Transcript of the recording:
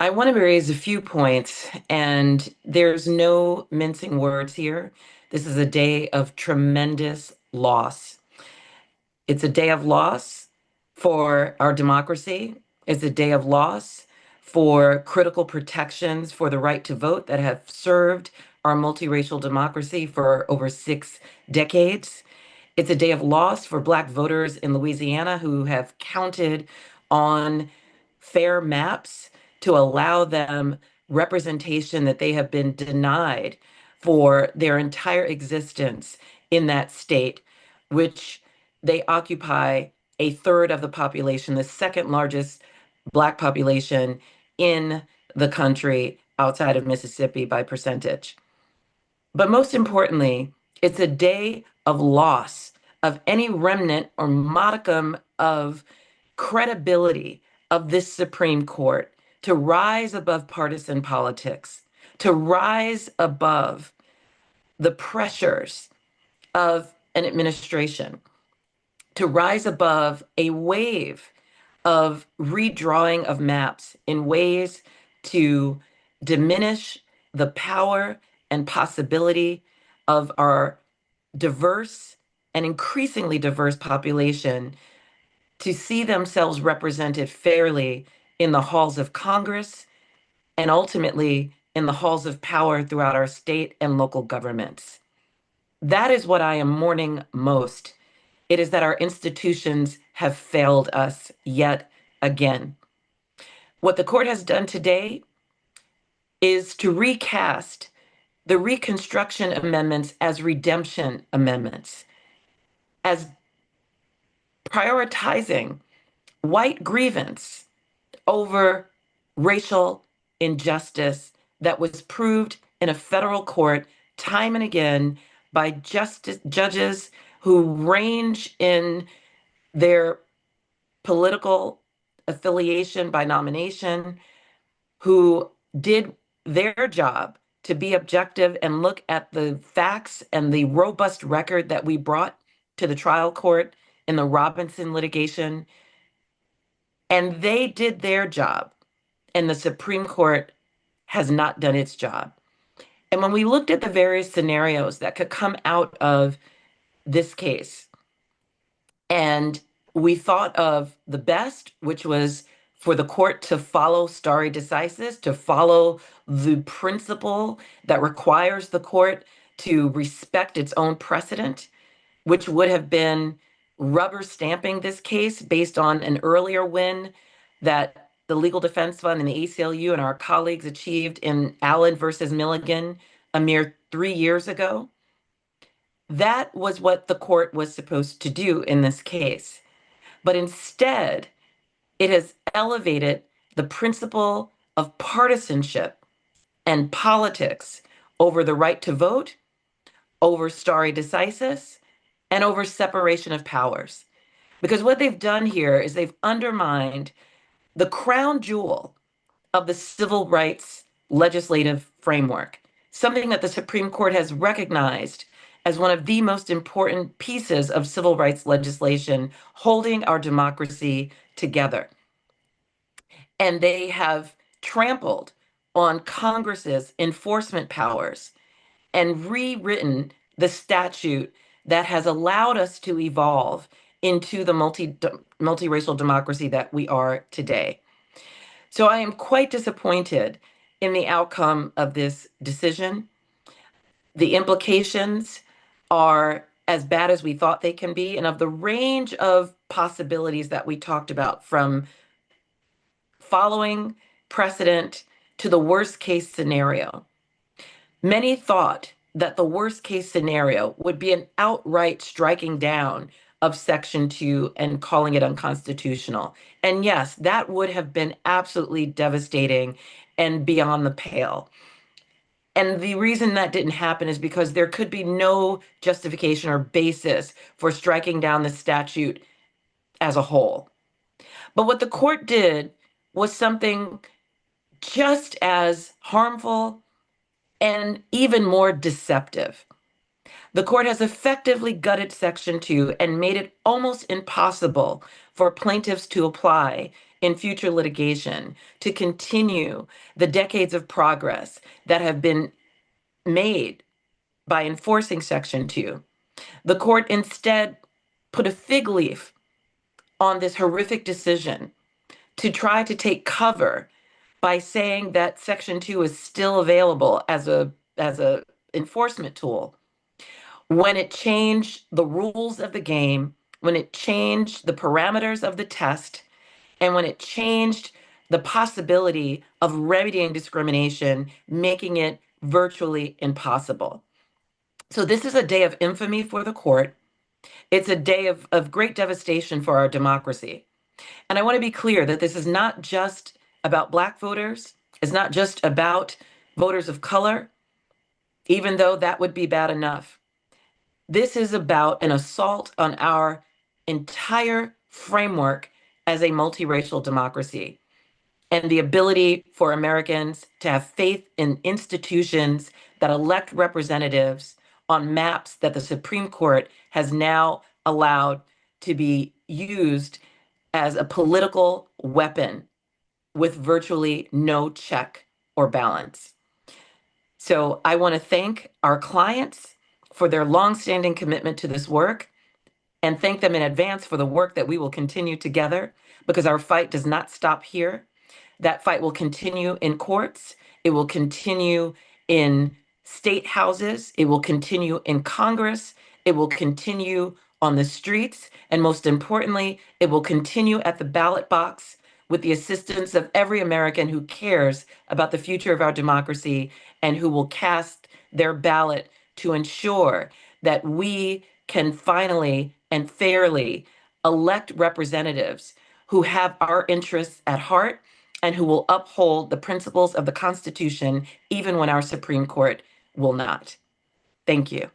I want to raise a few points, and there's no mincing words here. This is a day of tremendous loss. It's a day of loss for our democracy. It's a day of loss for critical protections for the right to vote that have served our multiracial democracy for over 6 decades. It's a day of loss for Black voters in Louisiana who have counted on fair maps to allow them representation that they have been denied for their entire existence in that state, which they occupy a third of the population, the second largest Black population in the country outside of Mississippi by percentage. But most importantly, it's a day of loss of any remnant or modicum of credibility of this Supreme Court to rise above partisan politics, to rise above the pressures of an administration, to rise above a wave of redrawing of maps in ways to diminish the power and possibility of our diverse and increasingly diverse population to see themselves represented fairly in the halls of Congress and ultimately in the halls of power throughout our state and local governments. That is what I am mourning most. It is that our institutions have failed us yet again. What the court has done today is to recast the Reconstruction Amendments as redemption amendments, as prioritizing white grievance over racial injustice that was proved in a federal court time and again by judges who range in their political affiliation by nomination, who did their job to be objective and look at the facts and the robust record that we brought to the trial court in the Robinson litigation. And they did their job, and the Supreme Court has not done its job. And when we looked at the various scenarios that could come out of this case, and we thought of the best, which was for the court to follow stare decisis, to follow the principle that requires the court to respect its own precedent, which would have been rubber stamping this case based on an earlier win that the Legal Defense Fund and the ACLU and our colleagues achieved in Allen versus Milligan a mere 3 years ago. That was what the court was supposed to do in this case. But instead, it has elevated the principle of partisanship and politics over the right to vote, over stare decisis, and over separation of powers. Because what they've done here is they've undermined the crown jewel of the civil rights legislative framework, something that the Supreme Court has recognized as one of the most important pieces of civil rights legislation holding our democracy together. And they have trampled on Congress's enforcement powers and rewritten the statute that has allowed us to evolve into the multiracial democracy that we are today. So I am quite disappointed in the outcome of this decision. The implications are as bad as we thought they can be, and of the range of possibilities that we talked about, from following precedent to the worst case scenario. Many thought that the worst case scenario would be an outright striking down of Section 2 and calling it unconstitutional. And yes, that would have been absolutely devastating and beyond the pale. And the reason that didn't happen is because there could be no justification or basis for striking down the statute as a whole. But what the court did was something just as harmful and even more deceptive. The court has effectively gutted Section 2 and made it almost impossible for plaintiffs to apply in future litigation to continue the decades of progress that have been made by enforcing Section 2. The court instead put a fig leaf on this horrific decision to try to take cover by saying that Section 2 is still available as a enforcement tool, when it changed the rules of the game, when it changed the parameters of the test, and when it changed the possibility of remedying discrimination, making it virtually impossible. So this is a day of infamy for the court. It's a day of great devastation for our democracy. And I want to be clear that this is not just about Black voters. It's not just about voters of color, even though that would be bad enough. This is about an assault on our entire framework as a multiracial democracy and the ability for Americans to have faith in institutions that elect representatives on maps that the Supreme Court has now allowed to be used as a political weapon with virtually no check or balance. So I want to thank our clients for their longstanding commitment to this work and thank them in advance for the work that we will continue together, because our fight does not stop here. That fight will continue in courts. It will continue in state houses. It will continue in Congress. It will continue on the streets. And most importantly, it will continue at the ballot box with the assistance of every American who cares about the future of our democracy and who will cast their ballot to ensure that we can finally and fairly elect representatives who have our interests at heart and who will uphold the principles of the Constitution, even when our Supreme Court will not. Thank you.